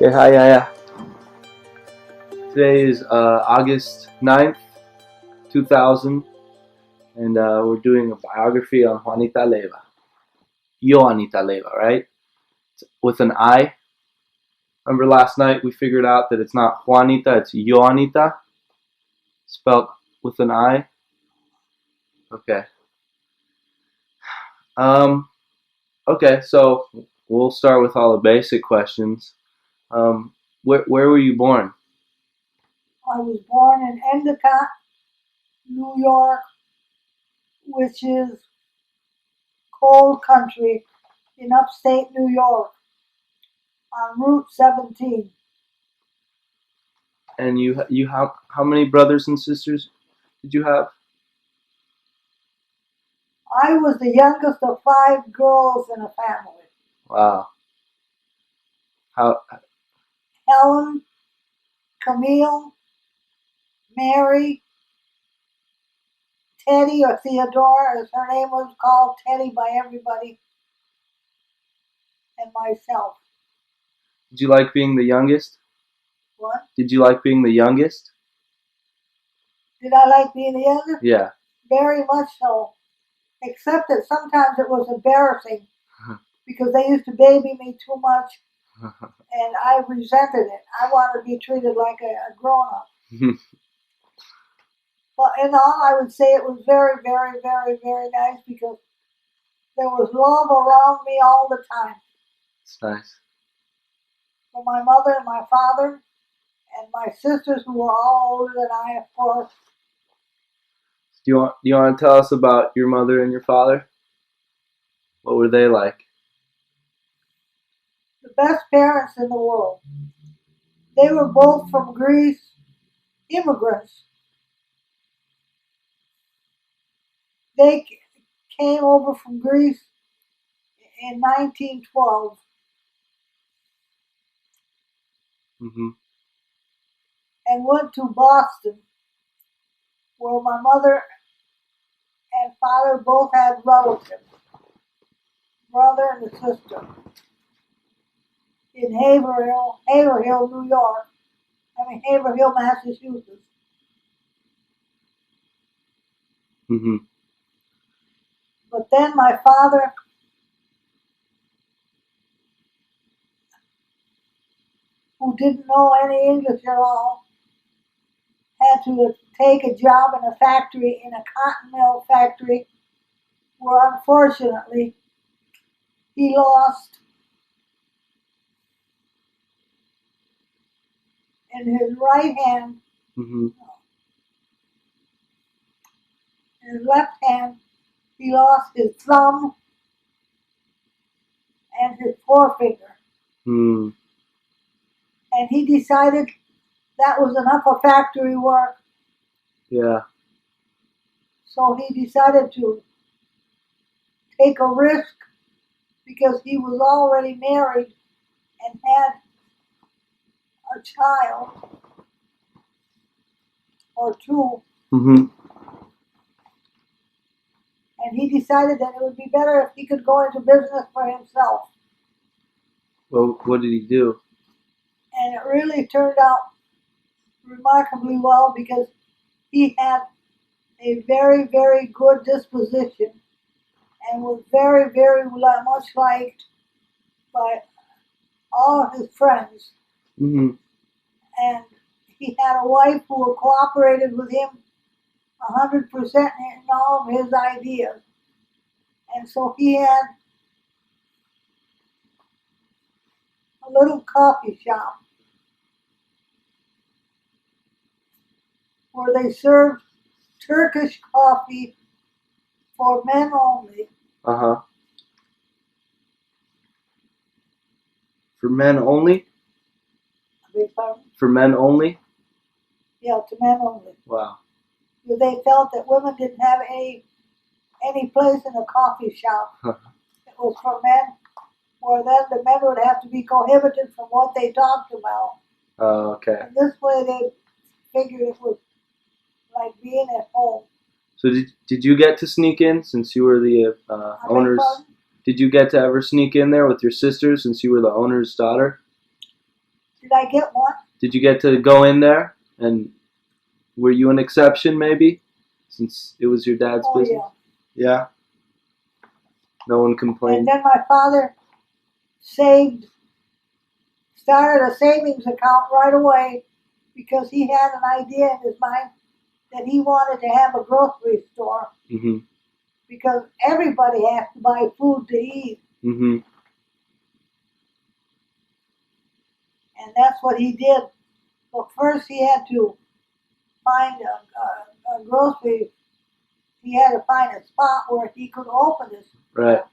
Okay, hi, yeah. Today is August 9th, 2000, and we're doing a biography on Juanita Leiva. Juanita Leiva, right? With an I. Remember last night we figured out that it's not Juanita, it's Juanita, spelled with an I? Okay. Okay, so we'll start with all the basic questions. Where were you born? I was born in Endicott, New York, which is cold country in upstate New York on Route 17. And you have how many brothers and sisters did you have? I was the youngest of 5 girls in a family. Wow. How? Helen, Camille, Mary, Teddy, or Theodora, as her name was called Teddy by everybody, and myself. Did you like being the youngest? What? Did you like being the youngest? Did I like being the youngest? Yeah. Very much so. Except that sometimes it was embarrassing because they used to baby me too much and I resented it. I wanted to be treated like a grown-up. But in all, I would say it was very, very, very, very nice because there was love around me all the time. It's nice. From my mother and my father and my sisters who were all older than I, of course. Do you want to tell us about your mother and your father? What were they like? The best parents in the world. They were both from Greece, immigrants. They came over from Greece in 1912 and went to Boston, where my mother and father both had relatives, brother and a sister, in Haverhill, New York. Haverhill, Massachusetts. But then my father, who didn't know any English at all, had to take a job in a factory, in a cotton mill factory, where unfortunately he lost in his right hand, in his left hand, he lost his thumb and his forefinger. And he decided that was enough of factory work. Yeah. So he decided to take a risk because he was already married and had a child or two. And he decided that it would be better if he could go into business for himself. Well, what did he do? And it really turned out remarkably well because he had a very, very good disposition and was very, very much liked by all of his friends. And he had a wife who cooperated with him 100% in all of his ideas. And so he had a little coffee shop where they served Turkish coffee for men only. For men only? I beg pardon? For men only? Yeah, to men only. Wow. They felt that women didn't have any place in a coffee shop. It was for men, where then the men would have to be prohibited from what they talked about. Oh, okay. And this way they figured it was like being at home. So did you get to sneak in since you were the owners? Did you get to ever sneak in there with your sisters since you were the owner's daughter? Did I get one? Did you get to go in there? And were you an exception, maybe, since it was your dad's Oh, business? yeah. Yeah. No one And complained. then my father started a savings account right away because he had an idea in his mind that he wanted to have a grocery store Mhm. because everybody has to buy food to eat. Mhm. And that's what he did. But first he had to find a grocery. He had to find a spot where he could open this. Right.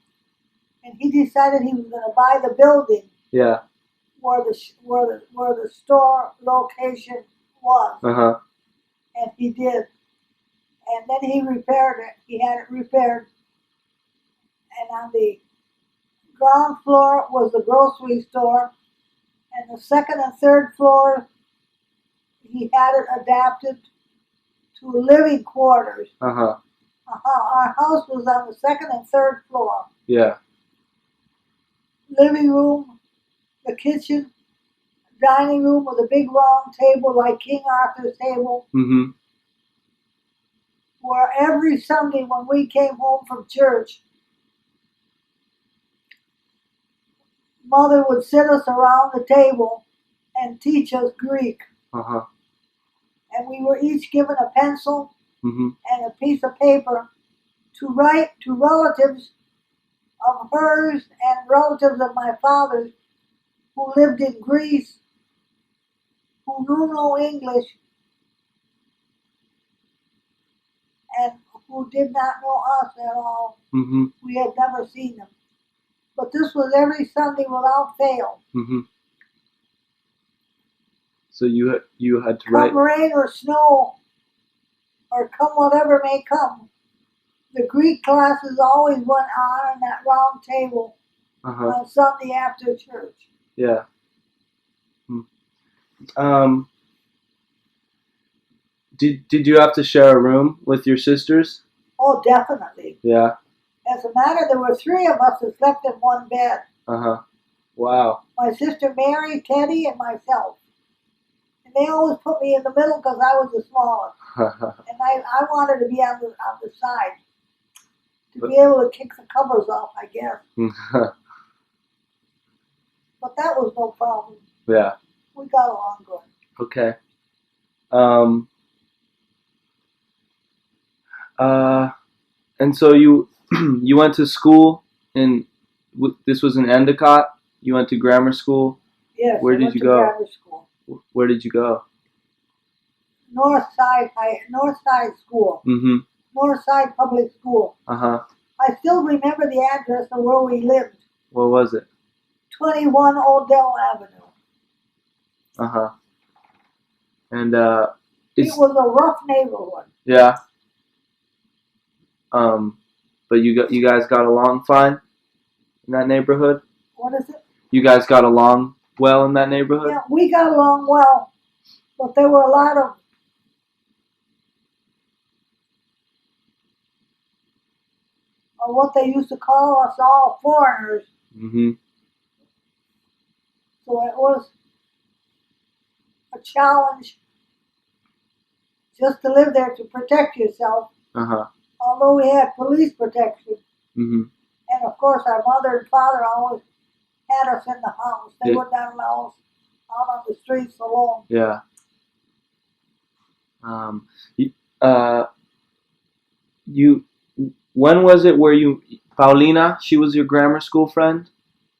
And he decided he was going to buy the building Yeah. where the store location was. Uh-huh. And he did. And then he repaired it. He had it repaired. And on the ground floor was the grocery store. And the second and third floor, he had it adapted to living quarters. Uh-huh. Our house was on the second and third floor. Yeah. Living room, the kitchen, dining room with a big round table like King Arthur's table, Mhm. where every Sunday when we came home from church, Mother would sit us around the table and teach us Greek. Uh-huh. And we were each given a pencil Mhm. and a piece of paper to write to relatives of hers and relatives of my father's who lived in Greece, who knew no English, and who did not know us at all. Mhm. We had never seen them. But this was every Sunday without fail. Mhm. So you had to Come write. rain or snow, or come whatever may come, the Greek classes always went on that round table Uh-huh. on Sunday after church. Yeah. Um. Did you have to share a room with your sisters? Oh, definitely. Yeah. As a matter, there were three of us that slept in one bed. Uh-huh. Wow. My sister Mary, Teddy, and myself. And they always put me in the middle because I was the smallest. And I wanted to be on the side. To be able to kick the covers off, I guess. But that was no problem. Yeah. We got along good. Okay. Um. And so you you went to school in this was in Endicott. You went to grammar school. Yes, Where I did went you to go? grammar school. Where did you go? Northside School. Mm-hmm. Northside Public School. Uh-huh. I still remember the address of where we lived. What was it? 21 Odell Avenue. Uh-huh. And It was a rough neighborhood. yeah. But you guys got along fine in that neighborhood? What is it? You guys got along well in that neighborhood? Yeah, we got along well, but there were a lot of what they used to call us all foreigners. Mm-hmm. So it was a challenge just to live there to protect yourself. Uh-huh. Although we had police protection. Mm-hmm. And of course our mother and father always had us in the house. They Yeah. wouldn't allow us out on the streets alone. Yeah. You, uh, you, when was it where Paulina, she was your grammar school friend?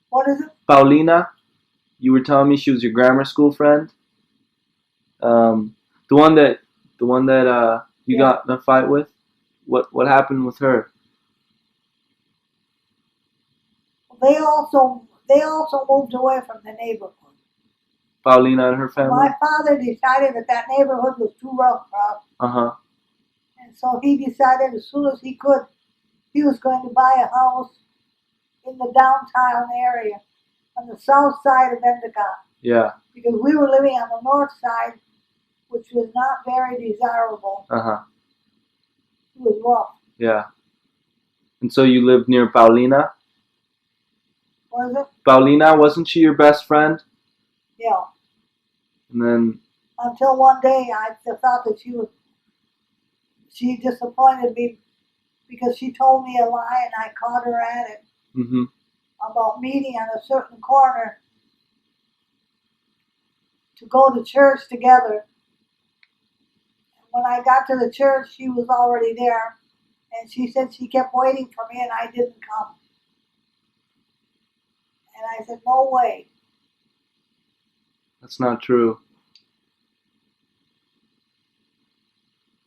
What is it? Paulina, you were telling me she was your grammar school friend? The one that you Yeah. got in a fight with? What happened with her? They also moved away from the neighborhood. Paulina and her family? My father decided that neighborhood was too rough for us. Uh-huh. And so he decided as soon as he could, he was going to buy a house in the downtown area on the south side of Endicott. Yeah. Because we were living on the north side, which was not very desirable. Uh-huh. It was rough. Yeah. And so you lived near Paulina? Was it? Paulina, wasn't she your best friend? Yeah. And then, until one day I thought that she disappointed me because she told me a lie and I caught her at it hmm about meeting on a certain corner to go to church together. When I got to the church, she was already there, and she said she kept waiting for me and I didn't come. And I said, no way. that's not true.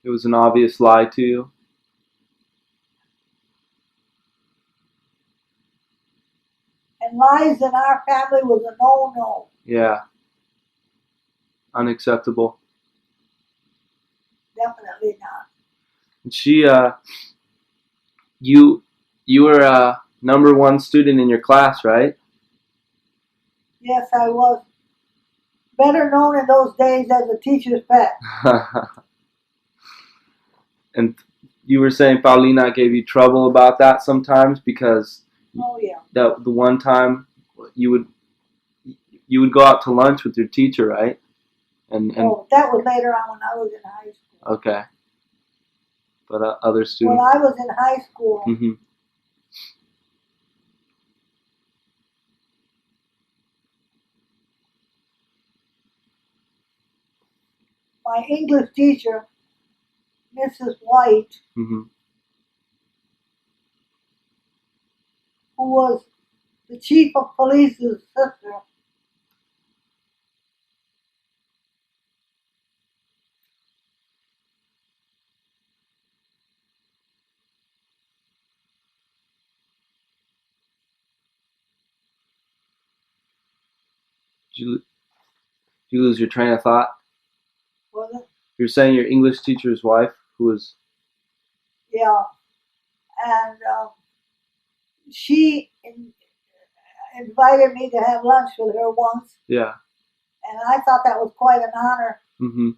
It was an obvious lie to you. And lies in our family was a no-no. Yeah. Unacceptable. Definitely not. And you were a number one student in your class, right? Yes, I was better known in those days as a teacher's pet. And you were saying Paulina gave you trouble about that sometimes because Oh yeah. the one time you would go out to lunch with your teacher, right? And Oh, that was later on when I was in high school. okay, but other When students. I was in high school, hmm my English teacher, Mrs. White, hmm who was the chief of police's sister, Did you lose your train of thought? was it? You're saying your English teacher's wife, who was Yeah. And she invited me to have lunch with her once, yeah. and I thought that was quite an honor. hmm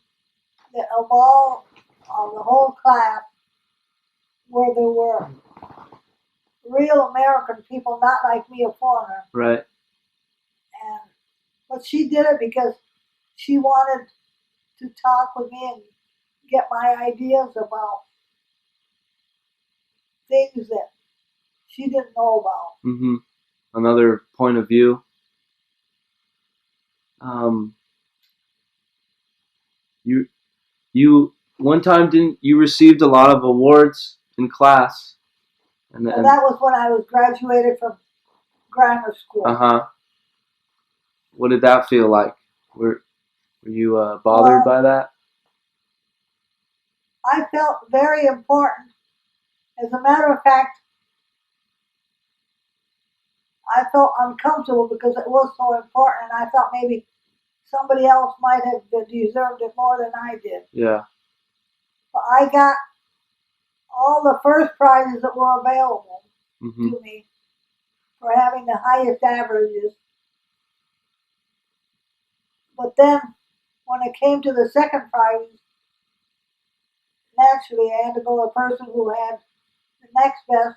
That of the whole class, where there were real American people, not like me, a foreigner, Right. and but she did it because she wanted to talk with me and get my ideas about things that she didn't know about. hmm Another point of view. Um, you you one time didn't you received a lot of awards in class and And that was when I was graduated from grammar school. uh-huh. What did that feel like? Were you bothered Well, by that? I felt very important. As a matter of fact, I felt uncomfortable because it was so important, and I thought maybe somebody else might have deserved it more than I did. Yeah. But I got all the first prizes that were available hmm to me for having the highest averages. But then, when it came to the second prize, naturally I had to go to the person who had the next best.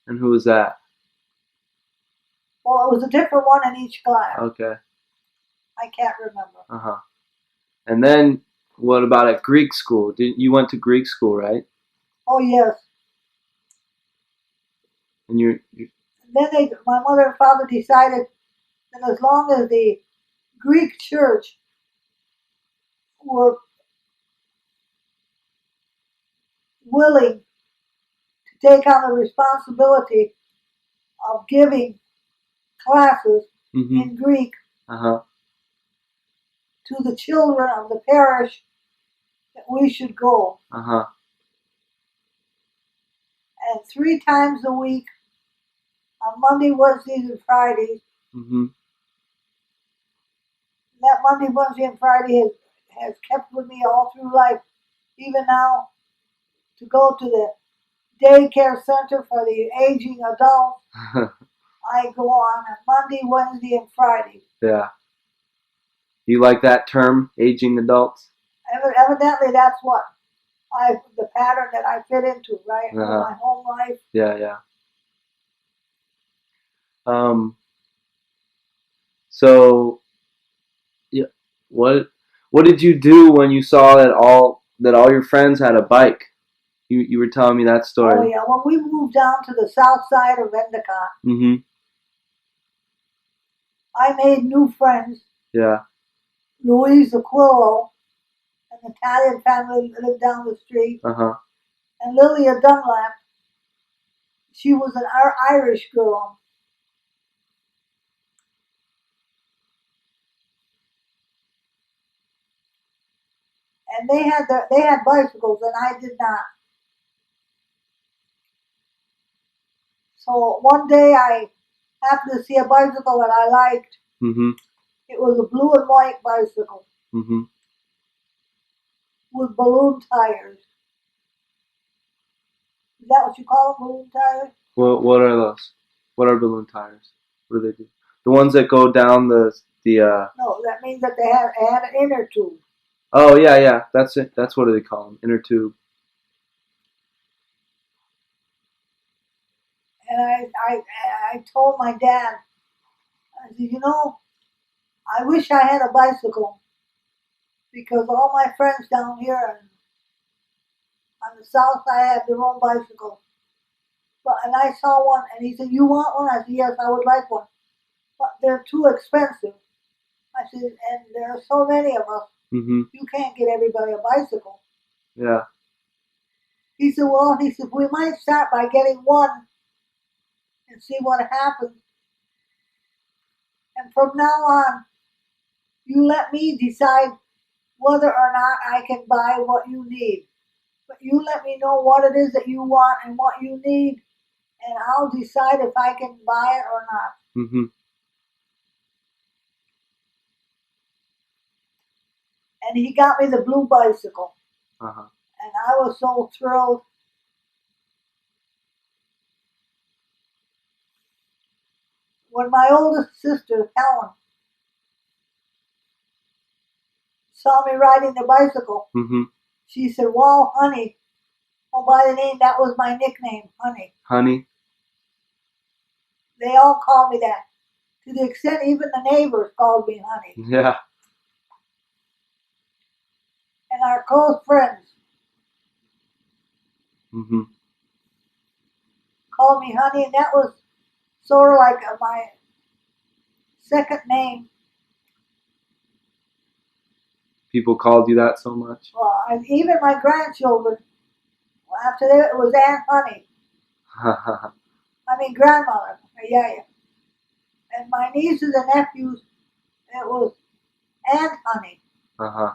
And who was that? Well, it was a different one in each class. Okay. I can't remember. Uh-huh. And then what about at Greek school? You went to Greek school, right? Oh yes. And you And then my mother and father decided that as long as the Greek church were willing to take on the responsibility of giving classes hmm in Greek uh-huh. to the children of the parish, that we should go. Uh-huh. And 3 times a week, on Monday, Wednesdays, and Fridays, hmm that Monday, Wednesday, and Friday has kept with me all through life. Even now, to go to the daycare center for the aging adults, I go on Monday, Wednesday, and Friday. Yeah. You like that term, aging adults? Evidently, that's what the pattern that I fit into, right? With Uh-huh. my home life. Yeah, yeah. Um So, yeah, what did you do when you saw that all your friends had a bike? You were telling me that Oh story. yeah, when we moved down to the south side of Endicott, Mm-hmm. I made new friends. Yeah. Louise Aquillo, an Italian family lived down the street, Uh-huh. and Lilia Dunlap. She was an Irish girl. And they had bicycles and I did not. So one day I happened to see a bicycle that I liked. Mm-hmm. It was a blue and white bicycle Mm-hmm. with balloon tires. Is that what you call them, balloon tires? What are those? What are balloon tires? What do they do? The ones that go down the. No, that means that they had an inner tube. Oh yeah. That's it. That's what do they call them? Inner tube. And I told my dad, I said, I wish I had a bicycle because all my friends down here on the south side have their own bicycle. And I saw one, and he said, "You want one?" I said, "Yes, I would like one, but they're too expensive." I said, "And there are so many of us, Mm-hmm. you can't get everybody a bicycle." Yeah. He said, "Well," he said, "we might start by getting one and see what happens, and from now on, you let me decide whether or not I can buy what you need. But you let me know what it is that you want and what you need, and I'll decide if I can buy it or not." Mm-hmm. And he got me the blue bicycle, Uh-huh. and I was so thrilled. When my oldest sister, Helen, saw me riding the bicycle, Mm-hmm. she said, "Wow, honey." Oh, by the name, that was my nickname, Honey. Honey. They all called me that. To the extent even the neighbors called me Honey. Yeah. And our close friends Mm-hmm. called me Honey, and that was sort of like my second name. People called you that so much. Even my grandchildren, after that, it was Aunt Honey. I mean, grandmother, yeah. And my nieces and nephews, it was Aunt Honey. Uh-huh.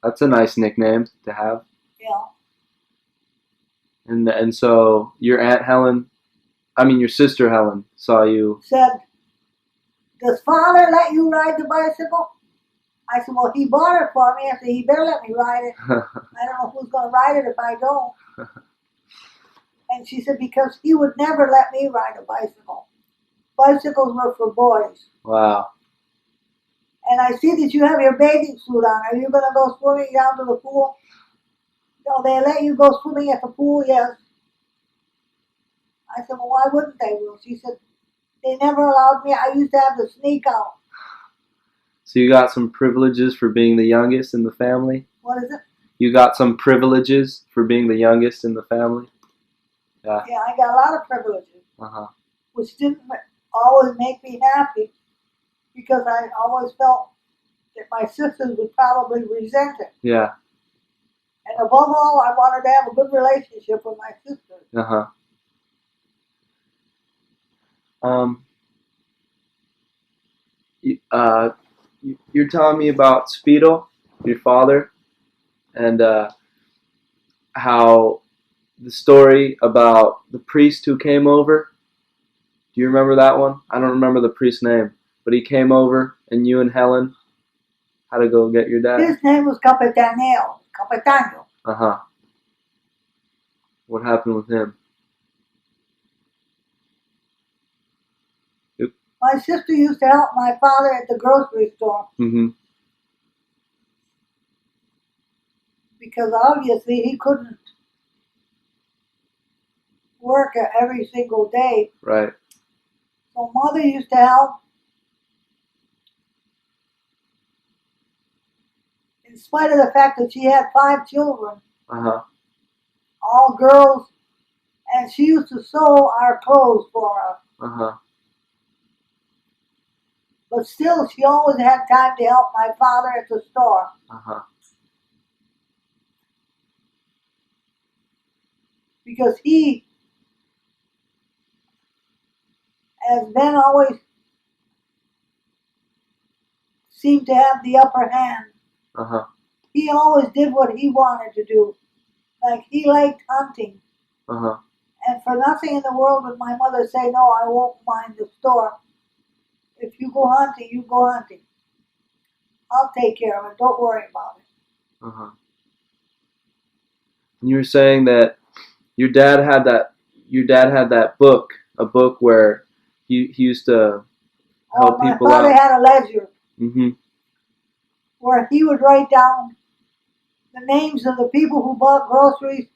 That's a nice nickname to have. You know, And so your your sister Helen saw you. said, "Does father let you ride the bicycle?" I said, "Well, he bought it for me." I said, "He better let me ride it. I don't know who's going to ride it if I don't." And she said, "Because he would never let me ride a bicycle. Bicycles were for boys." Wow. And I see that you have your bathing suit on. Are you going to go swimming down to the pool? No, they let you go swimming at the pool, yes. I said, "Well, why wouldn't they?" Well, she said, "They never allowed me. I used to have to sneak out." So you got some privileges for being the youngest in the family? What is it? You got some privileges for being the youngest in the family? Yeah. Yeah, I got a lot of privileges, Uh-huh. which didn't always make me happy because I always felt that my sisters would probably resent it. Yeah. And above all, I wanted to have a good relationship with my sisters. Uh-huh. Um you're telling me about Speedo, your father, and how the story about the priest who came over. Do you remember that one? I don't remember the priest's name, but he came over and you and Helen had to go get your dad. His name was Capitano. Uh-huh. What happened with him? My sister used to help my father at the grocery store Mm-hmm. because obviously he couldn't work every single day. Right. So mother used to help, in spite of the fact that she had 5 children, Uh-huh. all girls, and she used to sew our clothes for us. Uh-huh. But still, she always had time to help my father at the store. Uh-huh. Because he has been always seemed to have the upper hand. Uh-huh. He always did what he wanted to do. Like he liked hunting. Uh-huh. And for nothing in the world would my mother say, no, I won't mind the store. If you go hunting, you go hunting. I'll take care of it. Don't worry about it. Uh-huh. And you were saying that your dad had that book, a book where he used to help My people father out. had a ledger Mm-hmm. where he would write down the names of the people who bought groceries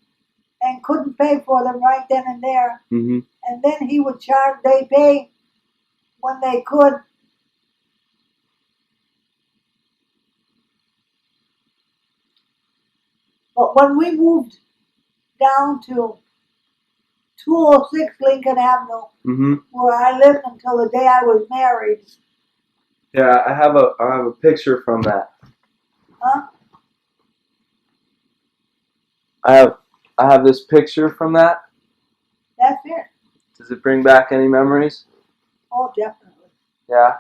and couldn't pay for them right then and there. Mm-hmm. And then he would charge, they pay when they could. But when we moved down to 206 Lincoln Avenue, Mm-hmm. where I lived until the day I was married. Yeah, I have a picture from that. Huh? I have this picture from that. That's it. Does it bring back any memories? Oh, definitely. Yeah.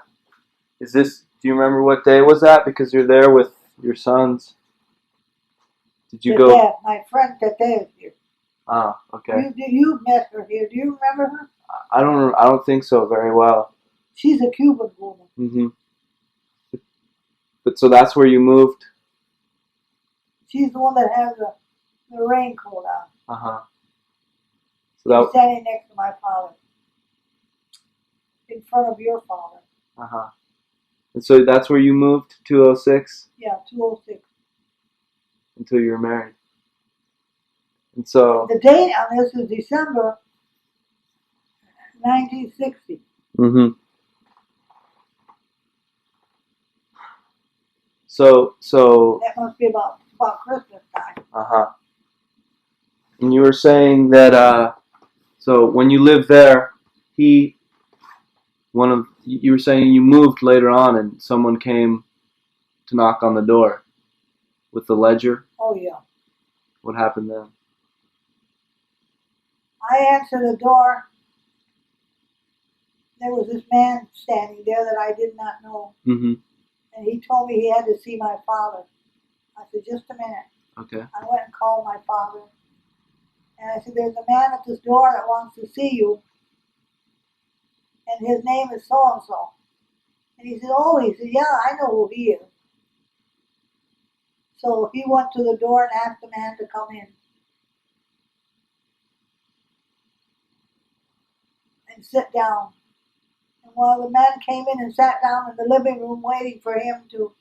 Do you remember what day was that? Because you're there with your sons. Did you go? Tete, my friend Tete is here. Ah, okay. You met her here. Do you remember her? I don't think so very well. She's a Cuban woman. Mm-hmm. But so that's where you moved? She's the one that has the raincoat on. Uh-huh. She's standing next to my father. In front of your father. Uh-huh. And so that's where you moved, 206? Yeah, 206. Until you were married. And so... The date on this is December 1960. Mm-hmm. So... That must be about Christmas time. Uh-huh. And you were saying that, so when you lived there, you were saying you moved later on and someone came to knock on the door with the ledger. Oh, yeah. What happened then? I answered the door. There was this man standing there that I did not know. Mm-hmm. And he told me he had to see my father. I said, just a minute. Okay. I went and called my father. And I said, there's a man at this door that wants to see you. And his name is so-and-so. And he said, oh, yeah, I know who he is. So he went to the door and asked the man to come in. And sit down. And while the man came in and sat down in the living room waiting for him to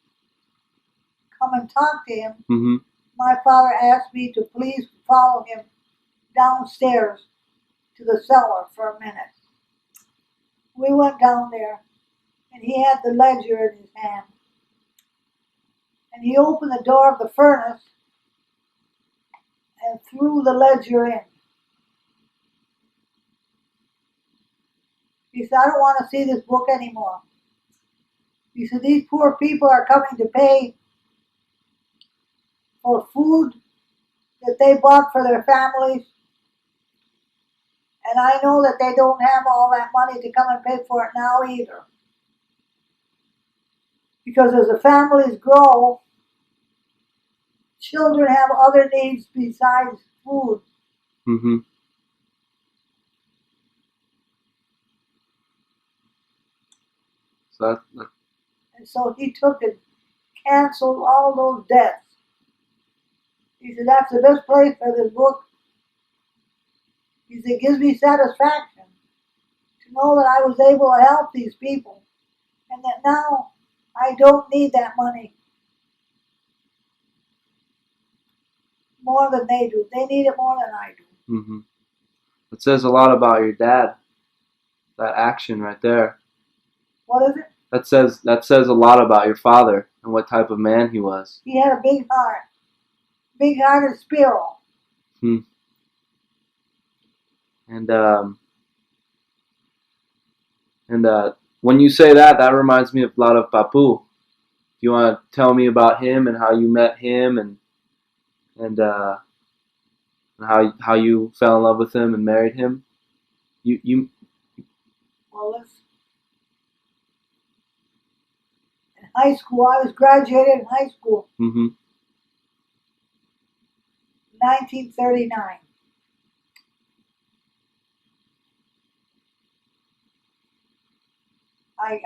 come and talk to him, Mm-hmm. my father asked me to please follow him downstairs to the cellar for a minute. We went down there, and he had the ledger in his hand. And he opened the door of the furnace and threw the ledger in. He said, I don't want to see this book anymore. He said, these poor people are coming to pay for food that they bought for their families. And I know that they don't have all that money to come and pay for it now either. Because as the families grow, children have other needs besides food. Mm-hmm. So that And so he took and canceled all those debts. He said, that's the best place for this book. He said, it gives me satisfaction to know that I was able to help these people and that now I don't need that money more than they do. They need it more than I do. Mm-hmm. It says a lot about your dad. That action right there. What is it? That says a lot about your father. And what type of man he was. He had a big heart. Big-hearted sparrow. Hmm. And when you say that, that reminds me of a lot of Papu. Do you want to tell me about him and how you met him and how you fell in love with him and married him? You. Well, in high school, I was graduated in high school, Mm-hmm. 1939. I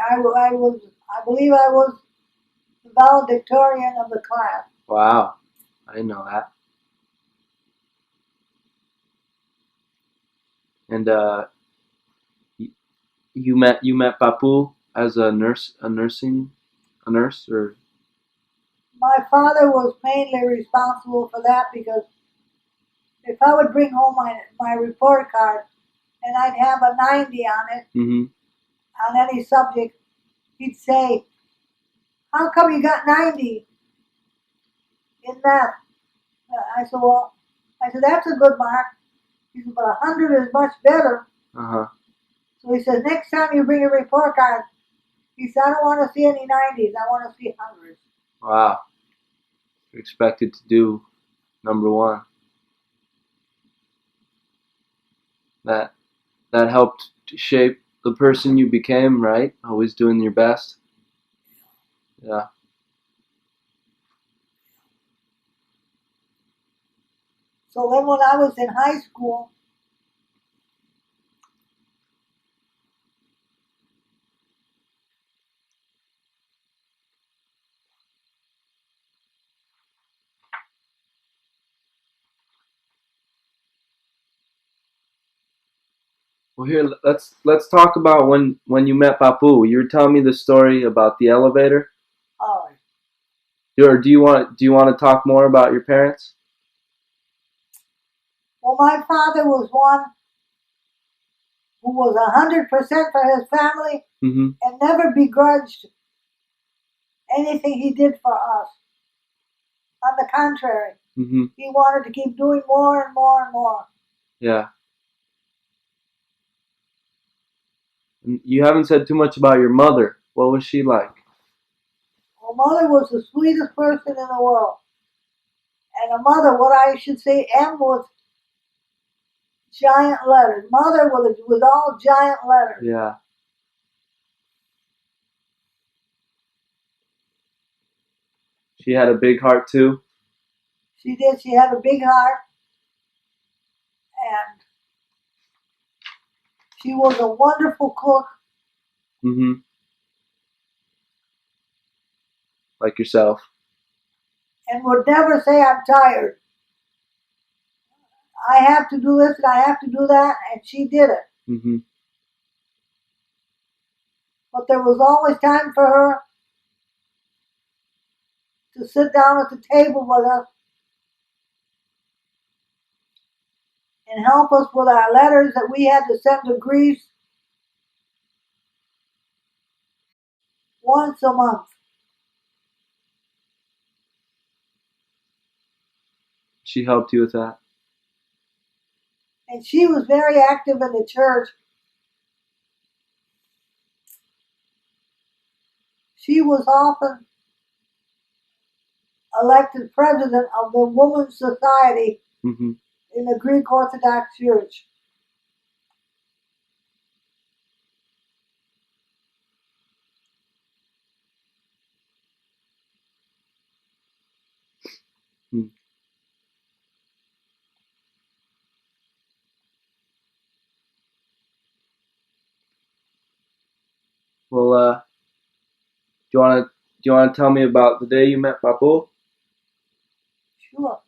believe I was the valedictorian of the class. Wow, I didn't know that. And you met Papu as a nurse, a nurse, or My father was mainly responsible for that because if I would bring home my report card and I'd have a 90 on it, mm-hmm. on any subject, he'd say, "How come you got 90 in math?" I said, "That's a good mark." He said, "But 100 is much better." Uh-huh. So he says, "Next time you bring a report card," he said, "I don't want to see any 90s. I want to see 100s." Wow. You're expected to do number one. That that helped to shape the person you became, right? Always doing your best. Yeah. So then when I was in high school, Well, here let's talk about when you met Papu. You were telling me the story about the elevator. all right. Or do you want to talk more about your parents? Well, my father was one who was 100% for his family Mm-hmm. and never begrudged anything he did for us. On the contrary, Mm-hmm. he wanted to keep doing more and more and more. Yeah. And you haven't said too much about your mother. What was she like? Well, mother was the sweetest person in the world. And a mother, what I should say, M was giant letters. Mother was all giant letters. Yeah. She had a big heart too. She did. She had a big heart, and she was a wonderful cook. Mm-hmm. Like yourself. And would never say, "I'm tired. I have to do this and I have to do that," and she did it. Mm-hmm. But there was always time for her to sit down at the table with us and help us with our letters that we had to send to Greece once a month. She helped you with that. And she was very active in the church. She was often elected president of the Women's Society Mm-hmm. in the Greek Orthodox Church. Hmm. Well, do you want to tell me about the day you met Papu? Sure.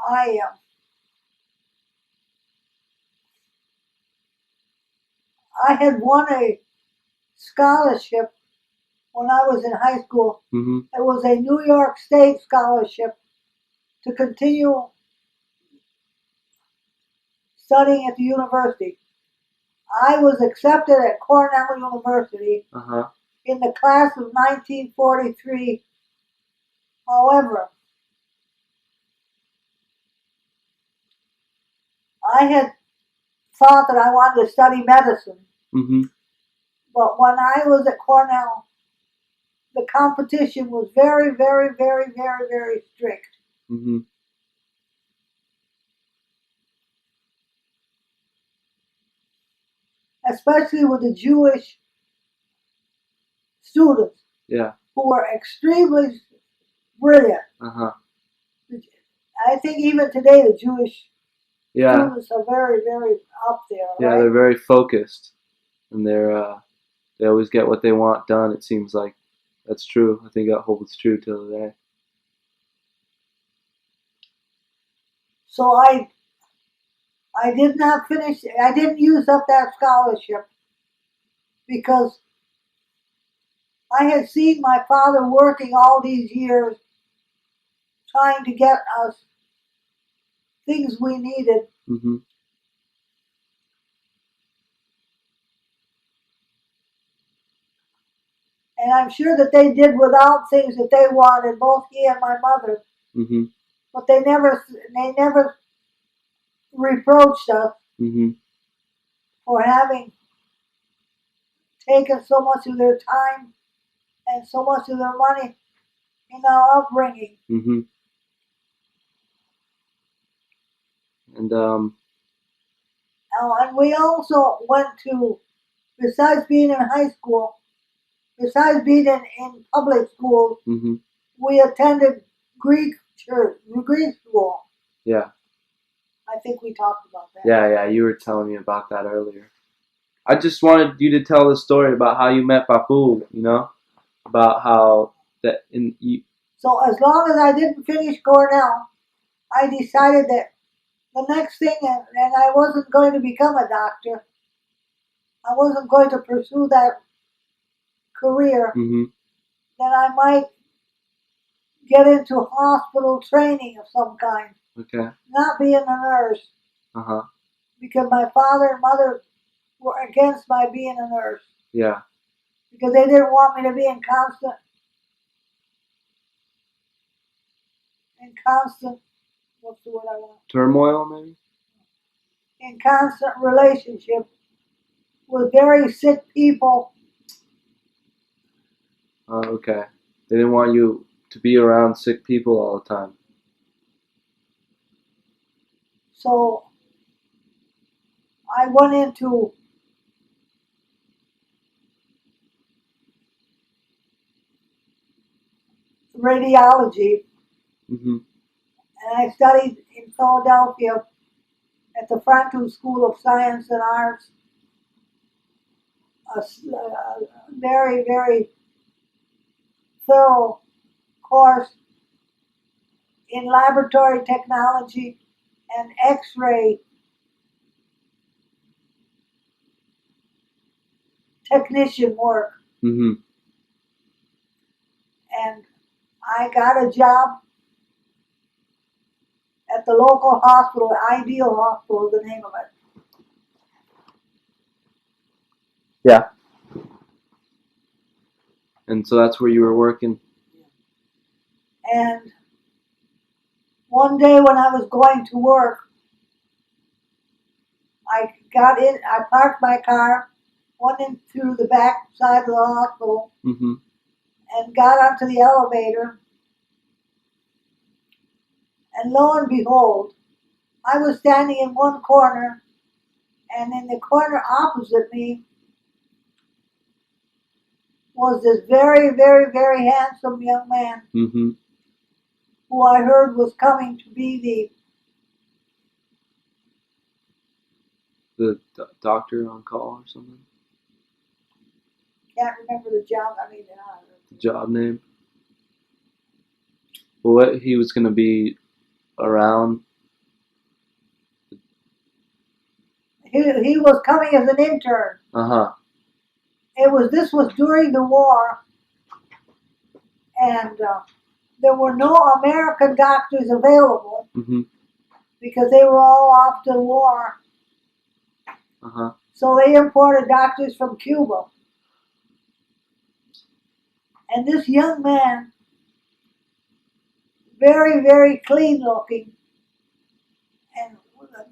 I I had won a scholarship when I was in high school. Mm-hmm. It was a New York State scholarship to continue studying at the university. I was accepted at Cornell University, Uh-huh. in the class of 1943. However, I had thought that I wanted to study medicine, Mm-hmm. but when I was at Cornell, the competition was very, very, very, very, very strict. Mm-hmm. Especially with the Jewish students Yeah. who were extremely brilliant. Uh-huh. I think even today the Jewish Yeah. students are very, very up there, Yeah, right? they're very focused, and they always get what they want done. It seems like that's true. I think that holds true till today. So I did not finish. I didn't use up that scholarship because I had seen my father working all these years trying to get us things we needed. Mm-hmm. And I'm sure that they did without things that they wanted, both he and my mother. Mm-hmm. But they never reproached us Mm-hmm. for having taken so much of their time and so much of their money in our upbringing. Mm-hmm. And And we also went to, besides being in high school, besides being in public schools, mm-hmm. we attended Greek school. Yeah. I think we talked about that. Yeah, you were telling me about that earlier. I just wanted you to tell the story about how you met Papu, about how that in you. So as long as I didn't finish Cornell, I decided that the next thing, and I wasn't going to become a doctor. I wasn't going to pursue that career. Mm-hmm. That I might get into hospital training of some kind. Okay. Not being a nurse. Uh-huh. Because my father and mother were against my being a nurse. Yeah. Because they didn't want me to be in constant, what's the word I want? Turmoil, maybe? In constant relationship with very sick people. Okay. They didn't want you to be around sick people all the time. So I went into radiology, Mm-hmm. and I studied in Philadelphia at the Franklin School of Science and Arts, a very, very thorough course in laboratory technology and X-ray technician work. Mm-hmm. And I got a job at the local hospital, Ideal Hospital is the name of it. Yeah. And so that's where you were working. And one day when I was going to work, I parked my car, went in through the back side of the hospital, Mm-hmm. and got onto the elevator. And lo and behold, I was standing in one corner, and in the corner opposite me was this very, very, very handsome young man Mm-hmm. who I heard was coming to be The doctor on call or something? can't remember the job, The job name? Well, what he was going to be around? he was coming as an intern. Uh-huh. This was during the war, and there were no American doctors available Mm-hmm. because they were all off to the war. Uh-huh. So they imported doctors from Cuba. And this young man, very, very clean looking, and with a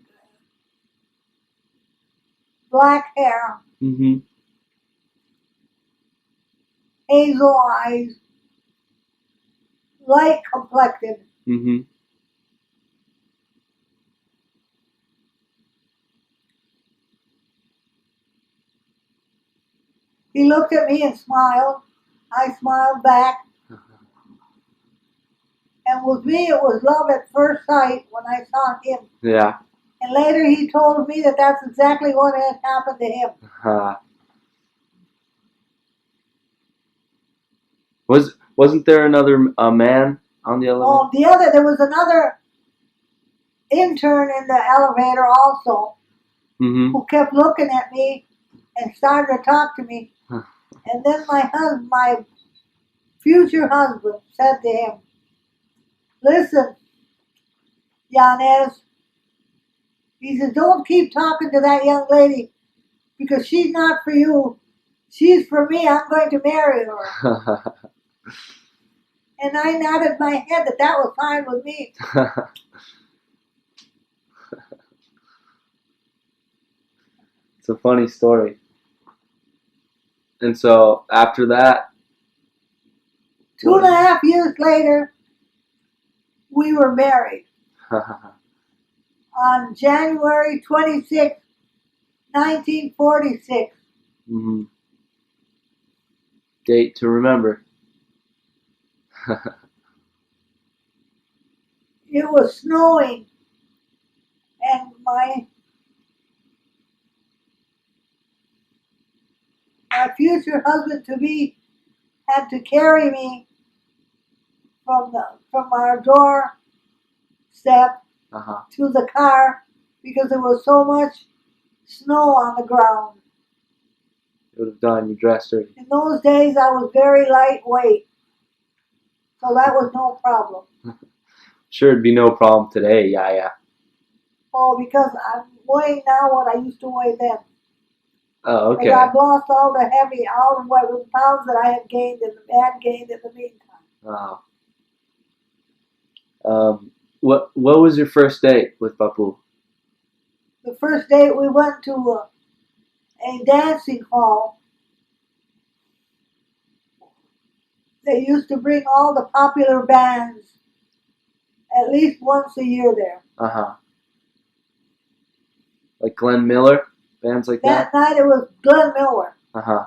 black hair, Mm-hmm. hazel eyes, light complected. Mm-hmm. He looked at me and smiled. I smiled back. And with me, it was love at first sight when I saw him. Yeah. And later he told me that that's exactly what had happened to him. Wasn't there another man on the elevator? Oh, there was another intern in the elevator also Mm-hmm. who kept looking at me and started to talk to me. And then my future husband said to him, "Listen, Yanez," he says, "don't keep talking to that young lady because she's not for you. She's for me. I'm going to marry her." And I nodded my head that was fine with me. It's a funny story. And so after that, 2.5 years later, we were married on January 26, 1946. mm-hmm. Date to remember. It was snowing, and my future husband to be had to carry me from our doorstep Uh-huh. to the car because there was so much snow on the ground. It would have done. You dressed her. In those days, I was very lightweight, so that was no problem. Sure, it'd be no problem today. Yeah. Oh, because I'm weighing now what I used to weigh then. Oh, okay. Because I've lost all the pounds that I had gained in the meantime. Wow. What was your first date with Papu? The first date we went to a dancing hall. They used to bring all the popular bands at least once a year there. Uh-huh. Like Glenn Miller? Bands like that? That night it was Glenn Miller. Uh-huh.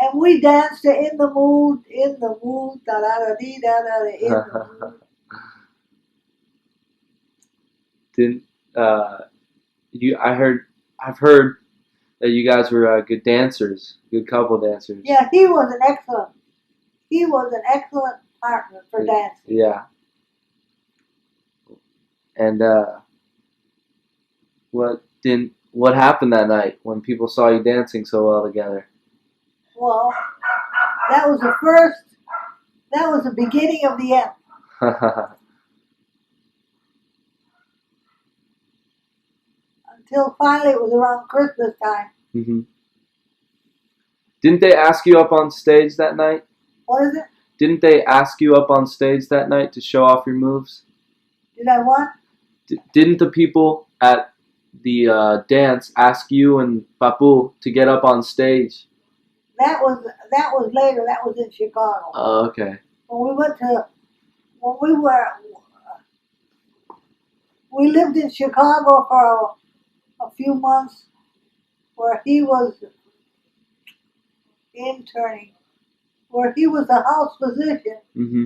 And we danced to In the Mood, da-da-da-dee-da-da-da, In the Mood. Didn't I've heard that you guys were good dancers, good couple dancers. Yeah, he was an excellent partner for dancing. Yeah. And what happened that night when people saw you dancing so well together? Well, that was the beginning of the end. Until finally it was around Christmas time. Mm-hmm. Didn't they ask you up on stage that night? What is it? Didn't they ask you up on stage that night to show off your moves? Did I what? Didn't the people at the dance ask you and Papu to get up on stage? That was later. That was in Chicago. Oh, okay. We lived in Chicago for a few months, where he was interning, where he was a house physician Mm-hmm.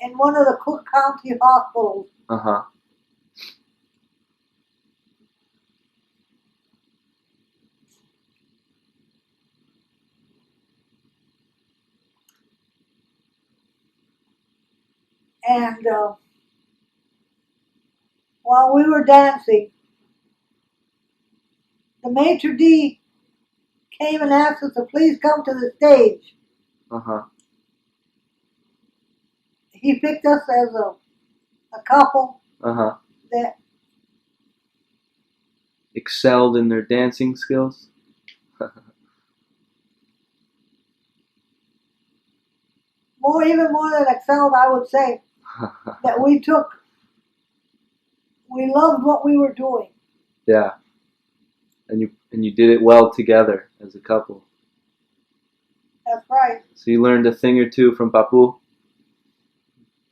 in one of the Cook County hospitals. Uh-huh. And while we were dancing, the maitre d' came and asked us to please come to the stage. Uh-huh. He picked us as a couple Uh-huh. that Excelled in their dancing skills? even more than excelled, I would say, that we loved what we were doing. Yeah, and you did it well together as a couple. That's right. So you learned a thing or two from Papu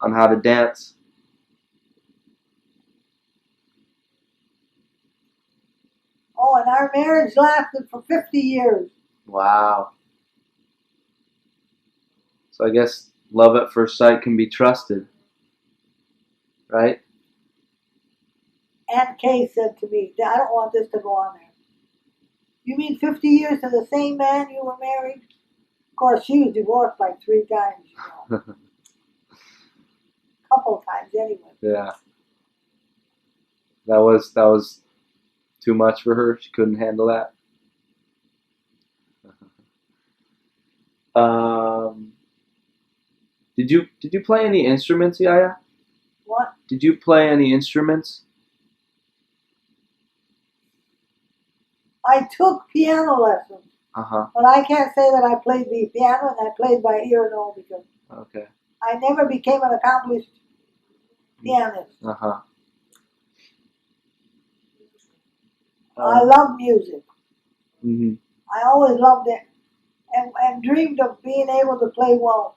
on how to dance. Oh, and our marriage lasted for 50 years. Wow. So I guess love at first sight can be trusted, right? Aunt Kay said to me, I don't want this to go on there. You mean 50 years to the same man you were married? Of course, she was divorced like 3 times, you know. Couple times anyway. Yeah. That was too much for her. She couldn't handle that. Did you play any instruments, Yaya? What? Did you play any instruments? I took piano lessons, Uh-huh. but I can't say that I played the piano and I played by ear, no, because Okay. I never became an accomplished pianist. Uh-huh. I love music. Mm-hmm. I always loved it and dreamed of being able to play well.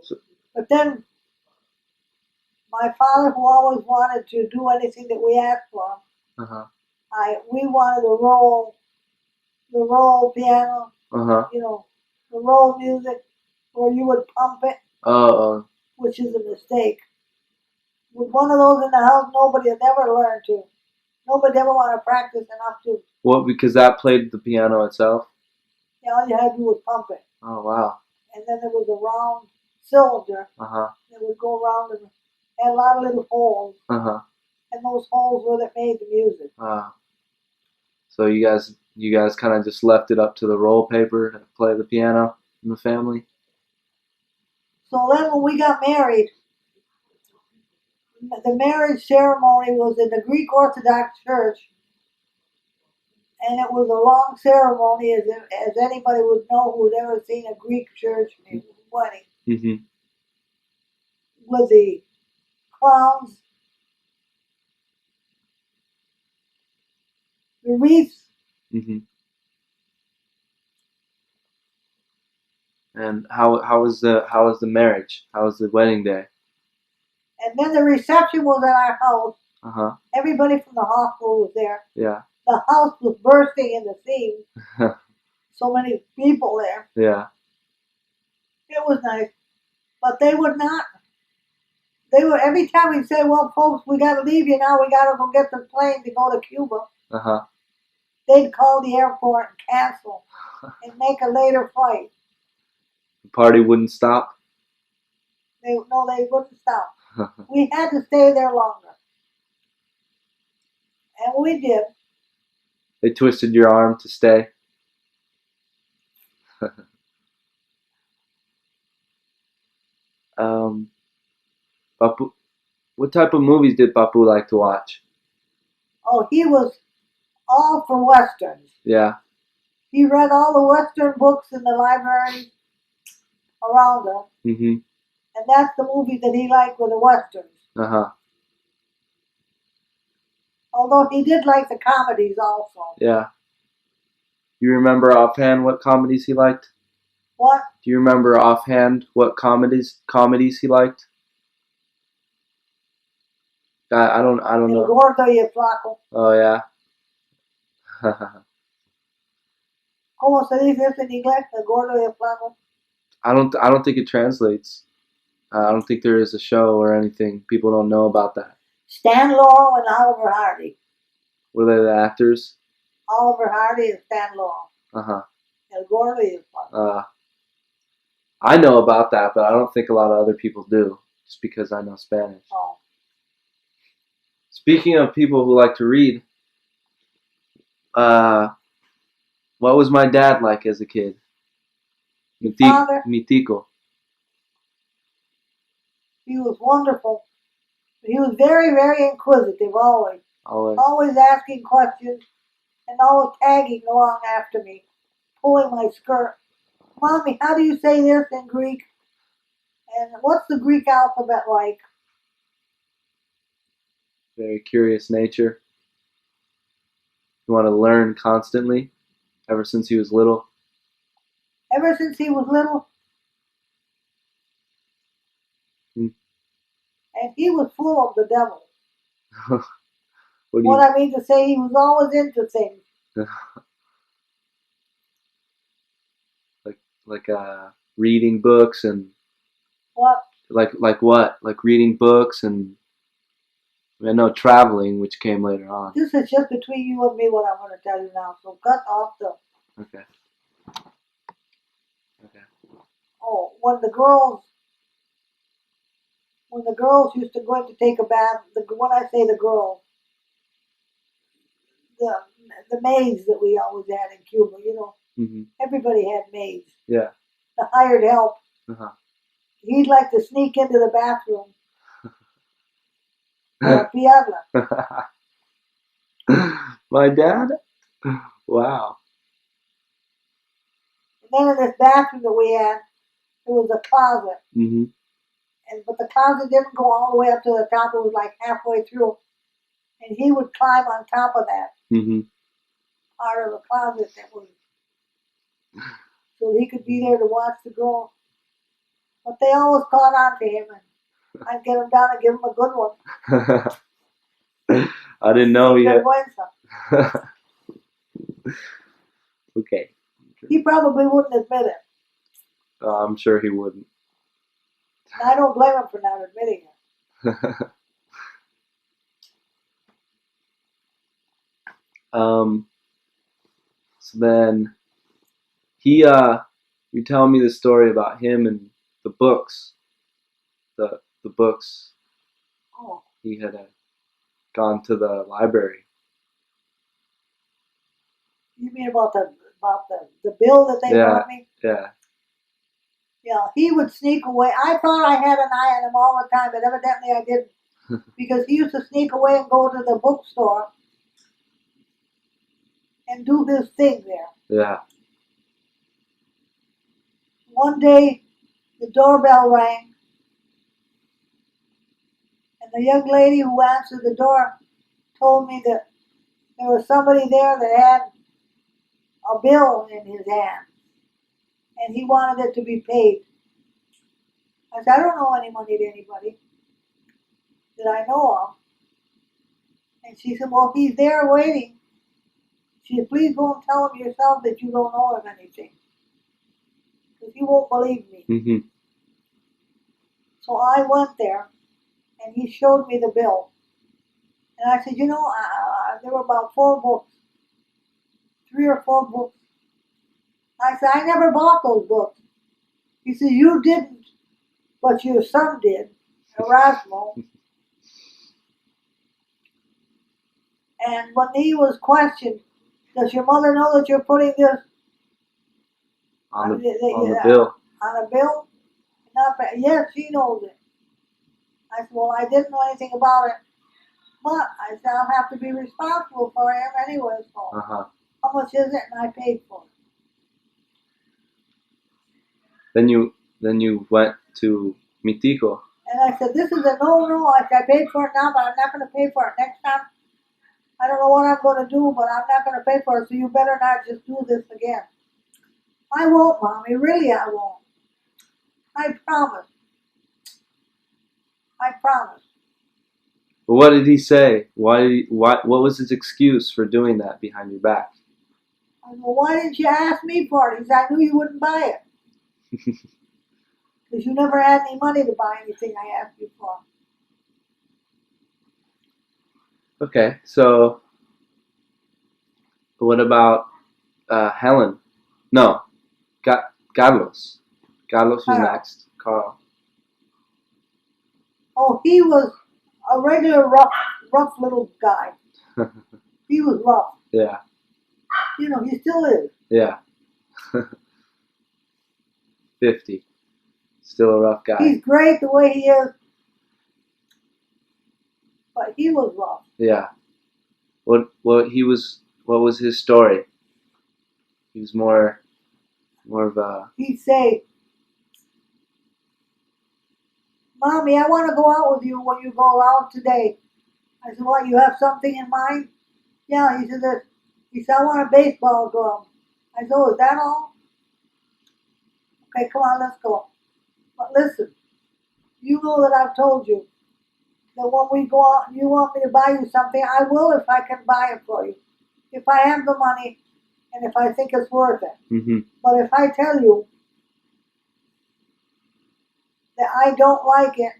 So, But then my father, who always wanted to do anything that we asked for, uh-huh. we wanted the roll piano, Uh-huh. you know, the roll music, where you would pump it, Oh, which is a mistake. With one of those in the house, nobody had ever learned to. Nobody ever want to practice enough to. what? Because that played the piano itself? Yeah, all you had to do was pump it. Oh, wow. And then there was a round cylinder Uh-huh. that would go around and had a lot of little holes. Uh-huh. And those holes were that made the music. So you guys kind of just left it up to the roll paper to play the piano in the family? So then when we got married, the marriage ceremony was in the Greek Orthodox Church, and it was a long ceremony, as anybody would know who'd ever seen a Greek church wedding, Mm-hmm. with the crowns, the wreaths. Mm-hmm. And how was the marriage? How was the wedding day? And then the reception was at our house. Uh-huh. Everybody from the hospital was there. Yeah. The house was bursting in the seams. So many people there. Yeah. It was nice. But they would not. They would, every time we'd say, well, folks, we got to leave you now. We got to go get the plane to go to Cuba. Uh-huh. They'd call the airport and cancel and make a later flight. The party wouldn't stop? They wouldn't stop. We had to stay there longer. And we did. They twisted your arm to stay? Papu, what type of movies did Papu like to watch? Oh, he was all for Westerns. Yeah. He read all the Western books in the library around us. Mm-hmm. And that's the movie that he liked, were the Westerns. Uh-huh. Although he did like the comedies also. Yeah. You remember offhand what comedies he liked? What? Do you remember offhand what comedies he liked? I don't El know. Gordo y el Flaco. Oh yeah. ¿Cómo se dice eso en inglés? El Gordo y el Flaco. I don't think it translates. I don't think there is a show or anything. People don't know about that. Stan Laurel and Oliver Hardy. Were they the actors? Oliver Hardy and Stan Laurel. Uh-huh. El Gordo y el Flaco. I know about that, but I don't think a lot of other people do, just because I know Spanish. Oh. Speaking of people who like to read, what was my dad like as a kid? Father? Mi tico. He was wonderful. He was very, very inquisitive always. Always. always asking questions, and always tagging along after me, pulling my skirt. Mommy, how do you say this in Greek? And what's the Greek alphabet like? Very curious nature. You want to learn constantly, ever since he was little. Ever since he was little, Hmm. and he was full of the devil. What do What I mean to say, he was always into things. you like reading books and What? like what? Like reading books and I know traveling, which came later on. This is just between you and me what I'm going to tell you now. So cut off the. Okay. Okay. Oh, when the girls used to go in to take a bath, when I say the girls, the the maids that we always had in Cuba, Mm-hmm. everybody had maids. Yeah. The hired help. Uh-huh. He'd like to sneak into the bathroom. Piadla. My dad? Wow. And then in this bathroom that we had, there was a closet. Mm-hmm. But the closet didn't go all the way up to the top. It was like halfway through. And he would climb on top of that Mm-hmm. part of the closet that was, so he could be there to watch the girl. But they always caught on to him, and I'd get him down and give him a good one. I didn't know yet. Vergüenza. Okay. He probably wouldn't admit it. I'm sure he wouldn't. And I don't blame him for not admitting it. So then you're telling me the story about him and the books, the books. Oh, He had gone to the library. you mean about the bill that they Yeah. brought me? Yeah. Yeah, he would sneak away. I thought I had an eye on him all the time, but evidently I didn't. Because he used to sneak away and go to the bookstore and do his thing there. Yeah. One day, the doorbell rang, and the young lady who answered the door told me that there was somebody there that had a bill in his hand, and he wanted it to be paid. I said, I don't owe any money to anybody that I know of. And she said, well, he's there waiting. She said, please go and tell him yourself that you don't owe him anything, because he won't believe me. Mm-hmm. So I went there, and he showed me the bill. And I said, there were about 4 books, 3 or 4 books. I said, I never bought those books. He said, you didn't, but your son did, Erasmo. And when he was questioned, does your mother know that you're putting this On the bill. on a bill? Yes, she knows it. I said, well, I didn't know anything about it. But I said, I'll have to be responsible for him anyway, so Uh-huh. how much is it? And I paid for it. Then you went to Mitico. And I said, this is a no-no. I said, I paid for it now, but I'm not going to pay for it next time. I don't know what I'm going to do, but I'm not going to pay for it, so you better not just do this again. I won't, Mommy. Really, I won't. I promise. I promise. But what did he say? What was his excuse for doing that behind your back? I said, well, why didn't you ask me for it? He said, I knew you wouldn't buy it. Because you never had any money to buy anything I asked you for. Okay, so what about Helen? No, Carlos. Carlos was Carl. next. Carl. Oh, he was a regular rough little guy. He was rough. Yeah. He still is. Yeah. 50. Still a rough guy. He's great the way he is, but he was rough. Yeah. What was his story? He was more of a. He'd say, "Mommy, I want to go out with you when you go out today." I said, "What? You have something in mind?" Yeah. He said, "I want a baseball glove." I said, "Oh, is that all? Okay, come on, let's go." But listen, you know that I've told you that when we go out and you want me to buy you something, I will if I can buy it for you. If I have the money and if I think it's worth it. Mm-hmm. But if I tell you that I don't like it,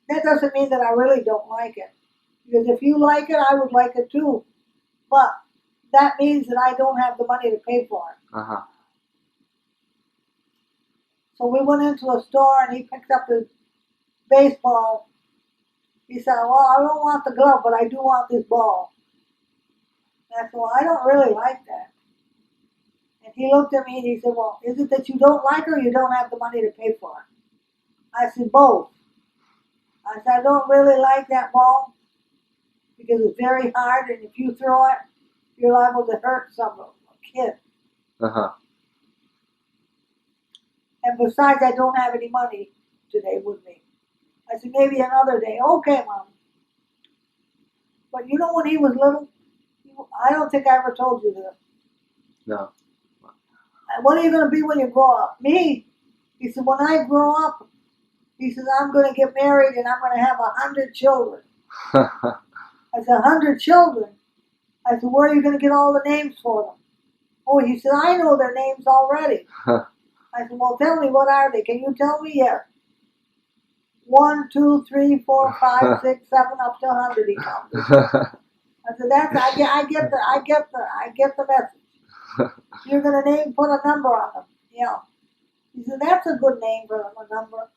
that doesn't mean that I really don't like it. Because if you like it, I would like it too. But that means that I don't have the money to pay for it. Uh-huh. So we went into a store and he picked up his baseball. He said, "Well, I don't want the glove, but I do want this ball." And I said, "Well, I don't really like that." And he looked at me and he said, "Well, is it that you don't like it or you don't have the money to pay for it?" I said, "Both." I said, "I don't really like that ball because it's very hard, and if you throw it, you're liable to hurt a kid. Uh-huh. And besides, I don't have any money today with me." I said, "Maybe another day." "Okay, Mom." But you know when he was little, I don't think I ever told you this. No. And what are you going to be when you grow up? Me? He said, "When I grow up," he says, "I'm going to get married and I'm going to have 100 children." I said, "100 children?" I said, "Where are you going to get all the names for them?" "Oh," he said, "I know their names already." I said, "Well, tell me, what are they? Can you tell me?" "Yes. 1, 2, 3, 4, 5, 6, 7, up to 100." He counted. I said, I get the message. You're going to put a number on them. Yeah. He said, "That's a good name for them, a number."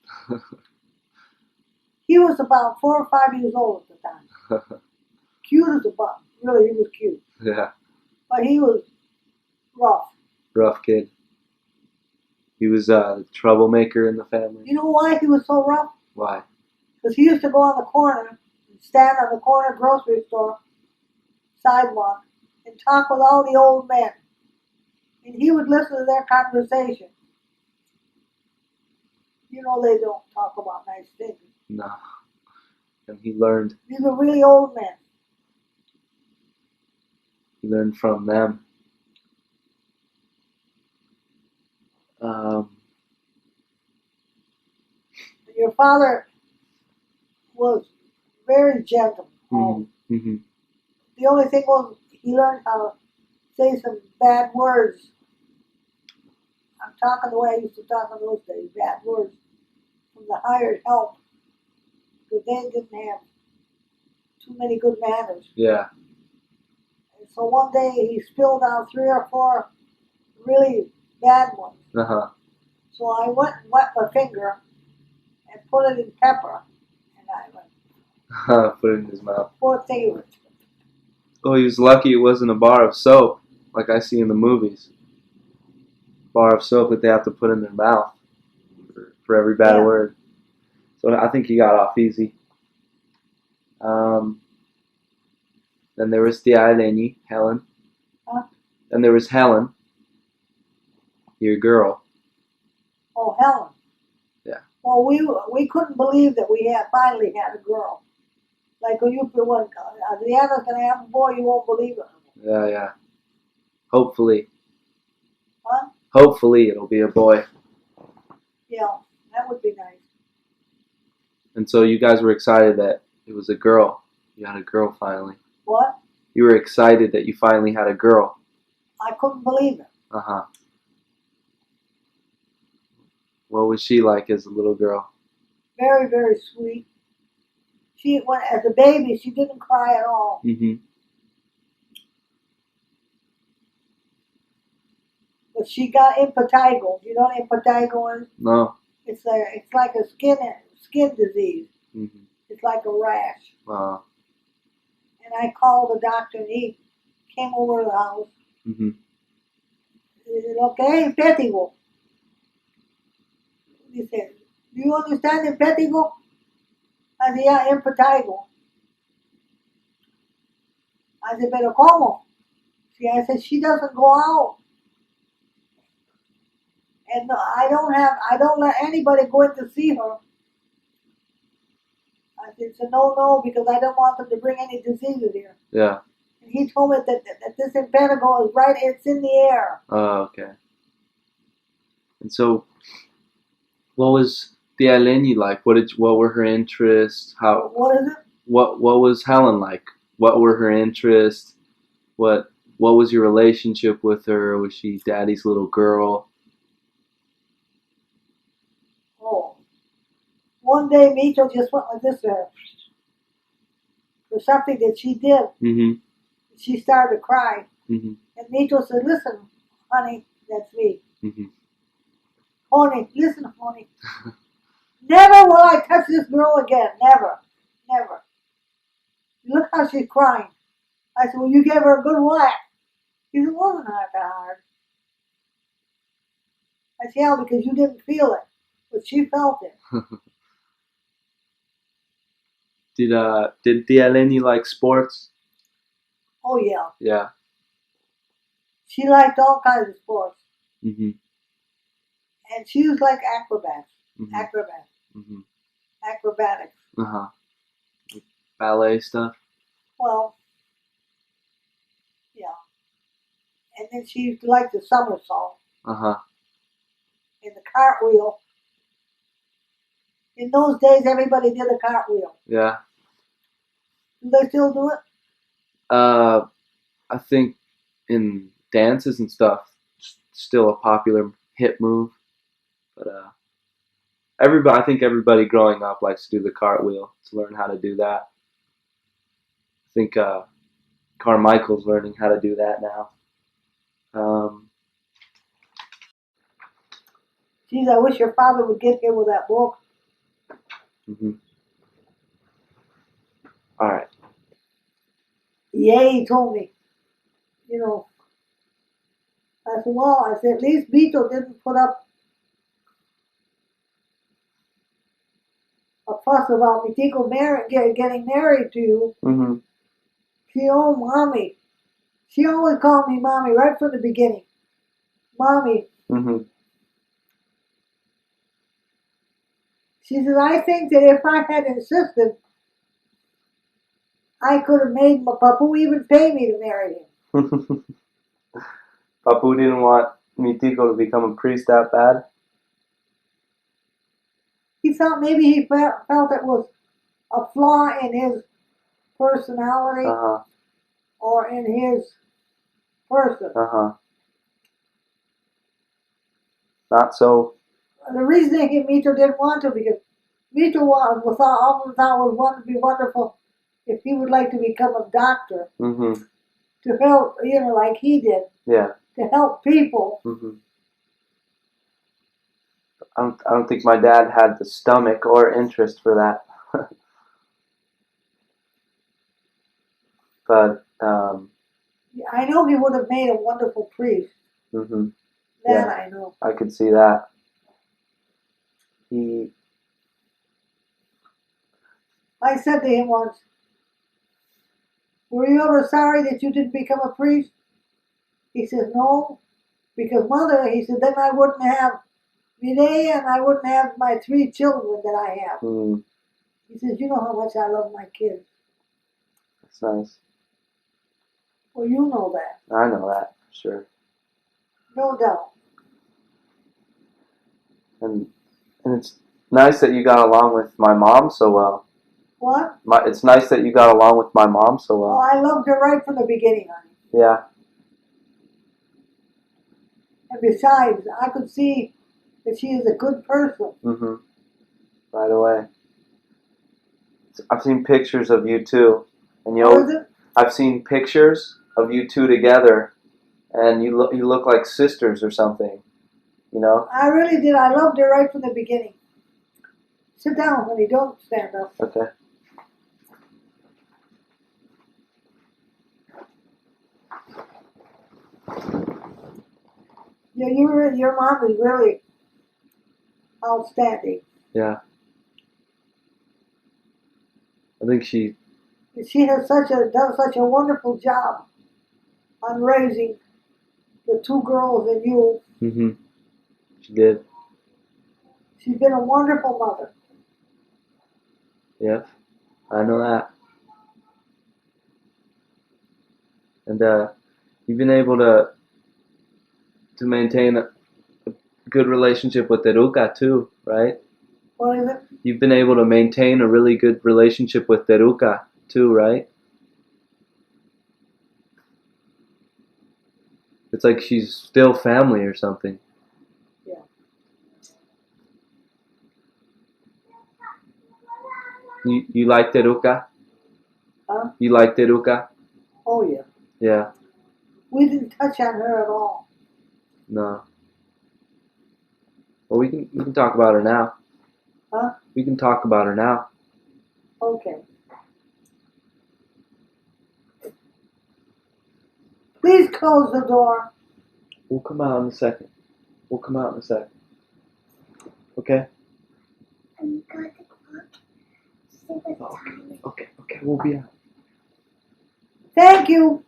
He was about 4 or 5 years old at the time. Cute as a buck. Really, he was cute. Yeah. But he was rough. Rough kid. He was the troublemaker in the family. You know why he was so rough? Why? Because he used to go on the corner and stand on the corner grocery store sidewalk and talk with all the old men. And he would listen to their conversation. You know they don't talk about nice things. No. And he learned. These are really old men. He learned from them. Your father was very gentle. Mm-hmm. The only thing was he learned how to say some bad words. I'm talking the way I used to talk in those days, bad words from the hired help. Because they didn't have too many good manners. Yeah. And so one day he spilled out 3 or 4 really bad ones. Uh-huh. So I went and wet my finger and put it in pepper. And I went, Put it in his mouth. poor thing. Oh, he was lucky it wasn't a bar of soap like I see in the movies. Bar of soap that they have to put in their mouth for every bad word. So I think he got off easy. Then there was Tia Eleni, Helen. Huh? Then there was Helen, your girl. Oh, Helen. Yeah. Well, we couldn't believe that we finally had a girl. Like when Adriana's going to have a boy, you won't believe it. Yeah. Hopefully. Huh? Hopefully it'll be a boy. Yeah, that would be nice. And so you guys were excited that it was a girl. You had a girl finally. What? You were excited that you finally had a girl. I couldn't believe it. Uh-huh. What was she like as a little girl? Very, very sweet. As a baby, she didn't cry at all. Mm-hmm. But she got impetigo. You know what impetigo is? No. It's like a skin disease. Mm-hmm. It's like a rash. Uh-huh. And I called the doctor, and he came over to the house. Mm-hmm. He said, "Okay, impetigo." He said, "Do you understand impetigo?" I said, "Yeah, impetigo." I said, pero como? See, I said, she doesn't go out. And I don't let anybody go in to see her. I said, it's a no, because I don't want them to bring any diseases here. Yeah. And he told me that this impetigo is right, it's in the air. Oh, okay. And so, what was the Eleni like? What were her interests? What is it? What was Helen like? What were her interests? What was your relationship with her? Was she daddy's little girl? Oh. One day, Mito just went like this to her. For something that she did. Mm-hmm. She started to cry. Mm-hmm. And Mito said, listen, honey, that's me. Mm-hmm. Honey, listen, honey. Never will I touch this girl again. Never. Never. Look how she's crying. I said, well, you gave her a good whack. He said, it wasn't that hard. I said, yeah, because you didn't feel it. But she felt it. Did the Eleni like sports? Oh, yeah. Yeah. She liked all kinds of sports. Mm-hmm. And she was like acrobats. Mm-hmm. Mm-hmm. Acrobatics. Uh-huh. Ballet stuff? Well, yeah. And then she used to like the somersault. Uh-huh. And the cartwheel. In those days, everybody did a cartwheel. Yeah. Do they still do it? I think in dances and stuff, still a popular hip move. But I think everybody growing up likes to do the cartwheel, to learn how to do that. I think Carmichael's learning how to do that now. Geez, I wish your father would get here with that book. Mm-hmm. All right. Yeah, he told me. You know, I said, well, at least Vito didn't put up a fuss about me getting married to you. Mm-hmm. She, oh, mommy. She always called me mommy right from the beginning. Mommy. Mm-hmm. She says, I think that if I had insisted, I could have made my Papu even pay me to marry him. Papu didn't want Mitico to become a priest that bad? He thought maybe he felt it was a flaw in his personality Uh-huh. or in his person. Uh-huh. Not so. The reason that Mito didn't want to, because Mito always thought it would be wonderful if he would like to become a doctor Mm-hmm. to help, like he did, Yeah. to help people. Mm-hmm. I don't think my dad had the stomach or interest for that. But I know he would have made a wonderful priest. mm-hmm. That Yeah, I know. I could see that. I said to him once, were you ever sorry that you didn't become a priest? He says, no, because mother, he said, then I wouldn't have Mireya and I wouldn't have my 3 children that I have. Mm, He says, you know how much I love my kids. that's nice. Well, you know that. I know that, for sure. No doubt. And it's nice that you got along with my mom so well. What? It's nice that you got along with my mom so well. Oh, I loved her right from the beginning, honey. Yeah. And besides, I could see that she is a good person. Mm-hmm. Right away. I've seen pictures of you two, and I've seen pictures of you two together, and you look like sisters or something. You know? I really did. I loved her right from the beginning. Sit down, honey. Don't stand up. Okay. Yeah, your mom is really outstanding. Yeah. I think she She has done such a wonderful job on raising the two girls and you. Mm-hmm. She did. She's been a wonderful mother. Yep. I know that. And you've been able to maintain a good relationship with Teruka too, right? What is it? You've been able to maintain a really good relationship with Teruka too, right? It's like she's still family or something. Yeah. You like Teruka? Huh? You like Teruka? Oh yeah. Yeah. We didn't touch on her at all. No. Well, we can talk about her now. Huh? We can talk about her now. Okay. Please close the door. We'll come out in a second. We'll come out in a second. Okay? Okay. We'll be out. Thank you.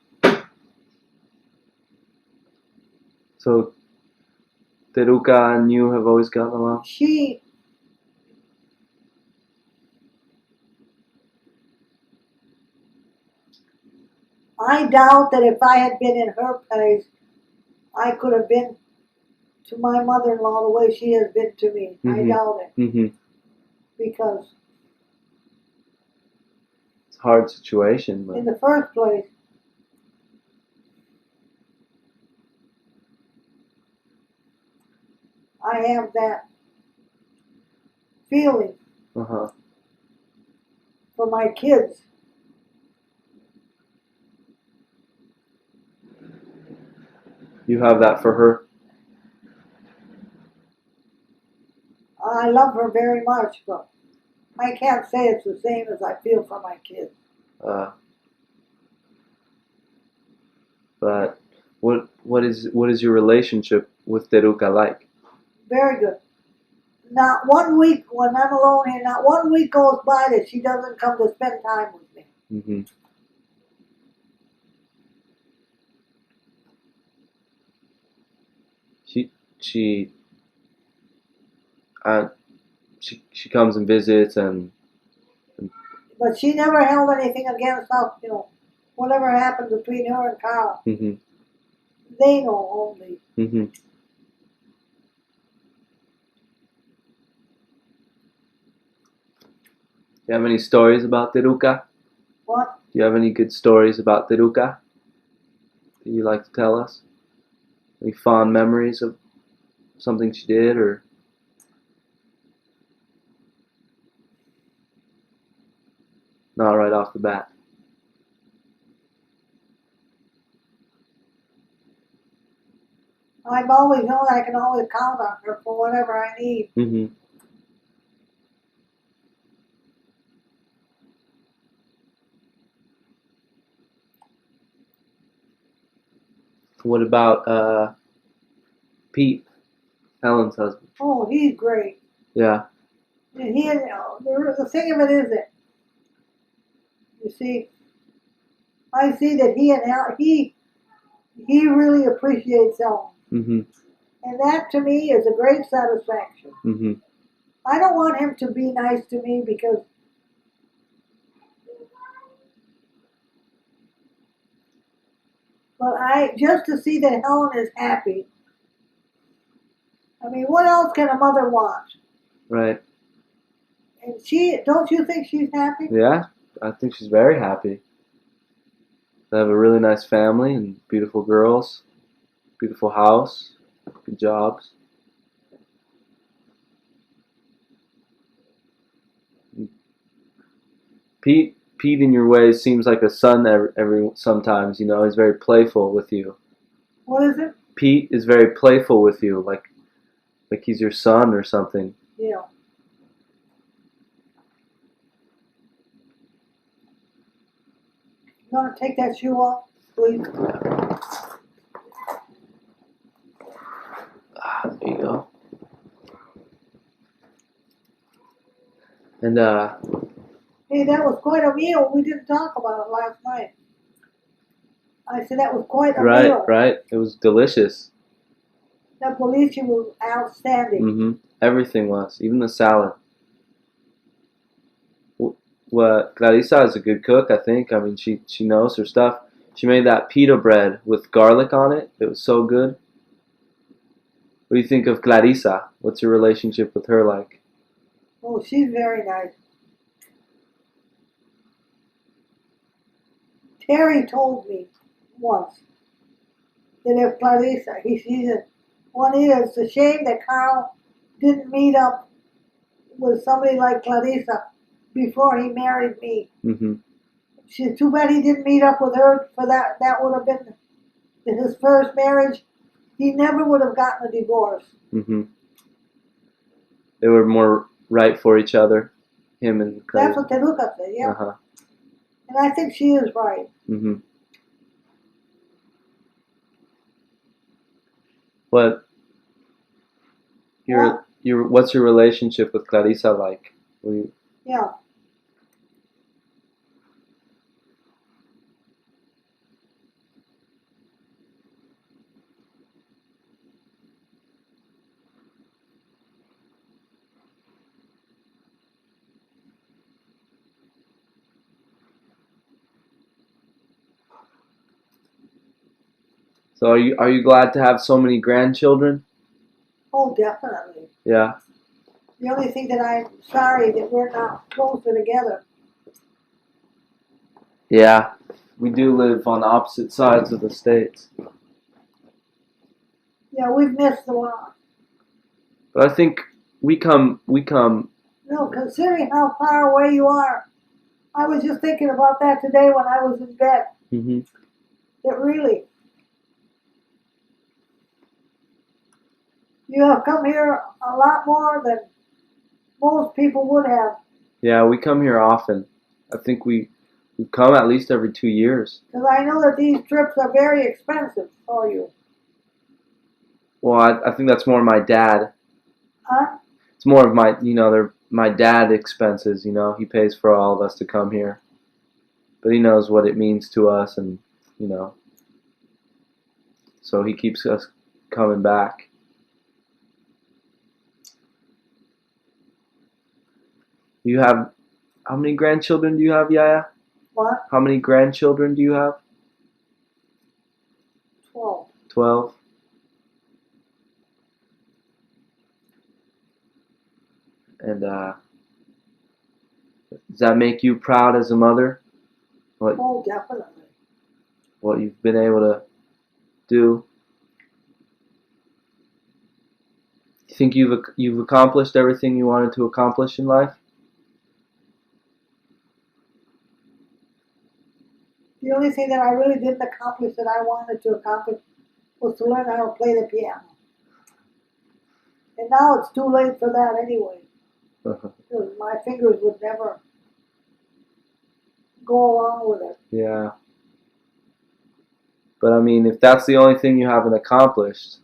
So, Teruka and you have always gotten along? I doubt that if I had been in her place, I could have been to my mother-in-law the way she has been to me. Mm-hmm. I doubt it. Mm-hmm. Because it's a hard situation, but in the first place, I have that feeling uh-huh. for my kids. You have that for her? I love her very much, but I can't say it's the same as I feel for my kids. But what is your relationship with Teruka like? Very good. Not 1 week when I'm alone here, not 1 week goes by that she doesn't come to spend time with me. Mm-hmm. She she comes and visits and But she never held anything against us, whatever happened between her and Carl. mm-hmm. They know only. Mm-hmm. Do you have any stories about Teruka? What? Do you have any good stories about Teruka that you like to tell us? Any fond memories of something she did or? Not right off the bat. I've always known I can always count on her for whatever I need. Mm-hmm. What about Pete, Helen's husband? Oh, he's great. Yeah. And the thing of it is that, you see, I see that he really appreciates Ellen. Mm-hmm. And that to me is a great satisfaction. Mm-hmm. I don't want him to be nice to me because just to see that Helen is happy. I mean, what else can a mother want? Right. And don't you think she's happy? Yeah, I think she's very happy. They have a really nice family and beautiful girls, beautiful house, good jobs. Pete in your ways seems like a son every sometimes. He's very playful with you. What is it? Pete is very playful with you, like he's your son or something. Yeah. You want to take that shoe off, please? There you go. And Hey, that was quite a meal. We didn't talk about it last night. I said that was quite a meal. Right. It was delicious. That boliche was outstanding. Everything was, even the salad. What Clarissa is a good cook, I think. I mean, she knows her stuff. She made that pita bread with garlic on it. It was so good. What do you think of Clarissa? What's your relationship with her like? Oh, she's very nice. Terry told me once that if Clarissa, he said, Juanita, it's a shame that Carl didn't meet up with somebody like Clarissa before he married me. She's too bad he didn't meet up with her for that. That would have been his first marriage. He never would have gotten a divorce. They were more right for each other, him and Clarissa. That's what Teluca said, yeah. And I think she is right. What what's your relationship with Clarissa like? Yeah. So are you glad to have so many grandchildren? Oh, definitely. Yeah. The only thing that I'm sorry that we're not closer together. Yeah. We do live on opposite sides of the states. Yeah, we've missed a lot. But I think we come. No, considering how far away you are, I was just thinking about that today when I was in bed. That really, you have come here a lot more than most people would have. Yeah, we come here often. I think we come at least every 2 years. Because I know that these trips are very expensive for you. Well, I think that's more my dad. Huh? It's more of my, they're my dad expenses, he pays for all of us to come here. But he knows what it means to us and, so he keeps us coming back. You have, how many grandchildren do you have, Yaya? What? How many grandchildren do you have? 12. 12? And does that make you proud as a mother? Oh, definitely. What you've been able to do? You think you've accomplished everything you wanted to accomplish in life? The only thing that I really didn't accomplish that I wanted to accomplish was to learn how to play the piano. And now it's too late for that anyway. Because my fingers would never go along with it. Yeah. But I mean, if that's the only thing you haven't accomplished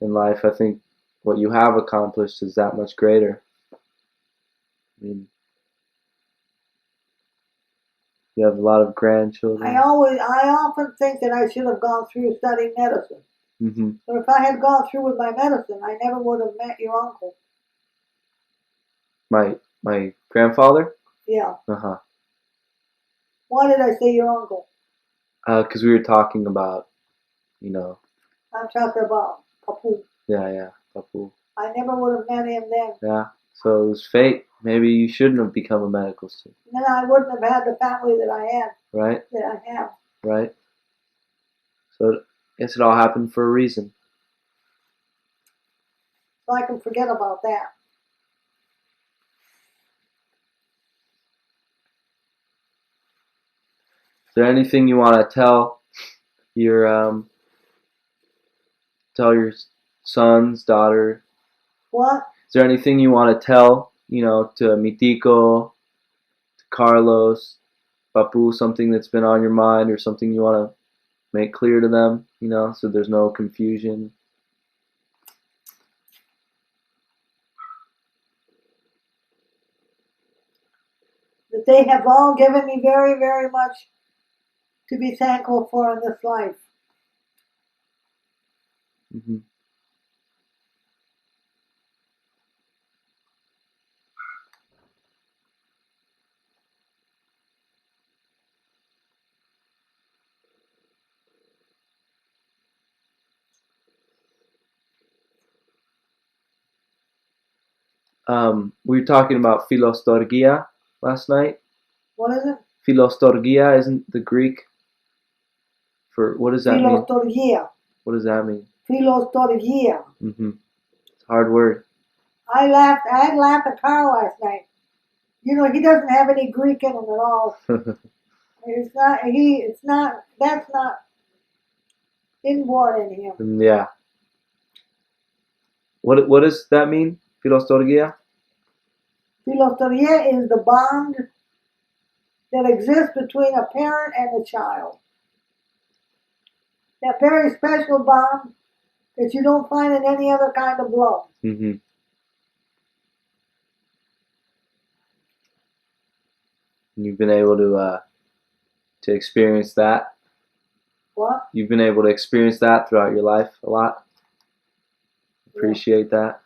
in life, I think what you have accomplished is that much greater. I mean, you have a lot of grandchildren. I often think that I should have gone through studying medicine. But if I had gone through with my medicine, I never would have met your uncle. My grandfather? Yeah. Why did I say your uncle? Because we were talking about, I'm talking about Papu. Yeah, Papu. I never would have met him then. Yeah, so it was fate. Maybe you shouldn't have become a medical student. And then I wouldn't have had the family that I had. Right? That I have. Right. So I guess it all happened for a reason. So I can forget about that. Is there anything you want to tell your sons, daughter? What? Is there anything you want to tell, to Mitico, to Carlos, Papu, something that's been on your mind or something you want to make clear to them, so there's no confusion? that they have all given me very, very much to be thankful for in this life. Mm-hmm. We were talking about philostorgia last night. What is it? Philostorgia isn't the Greek for, what does that mean? Philostorgia. What does that mean? Philostorgia. Mm-hmm. It's a hard word. I laughed at Carl last night. You know, he doesn't have any Greek in him at all. That's not inborn in him. Yeah. What does that mean? Philostorgia? Philostorgia is the bond that exists between a parent and a child. That very special bond that you don't find in any other kind of love. Mm-hmm. You've been able to experience that. What? You've been able to experience that throughout your life a lot. Appreciate that.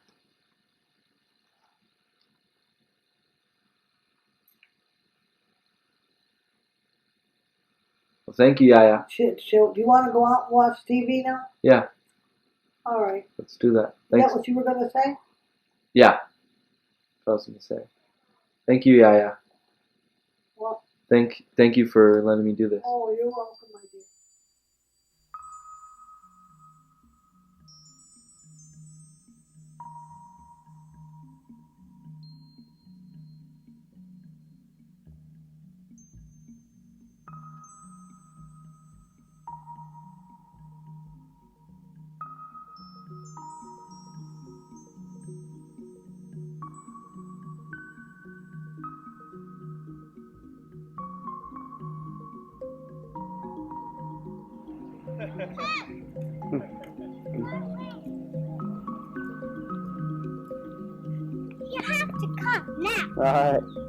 Well, thank you, Yaya. Do you want to go out and watch TV now? Yeah. All right. Let's do that. Is that what you were going to say? Yeah. That's what I was going to say. Thank you, Yaya. Well, Thank you for letting me do this. oh, you're welcome, my dear. You have to come now. All right.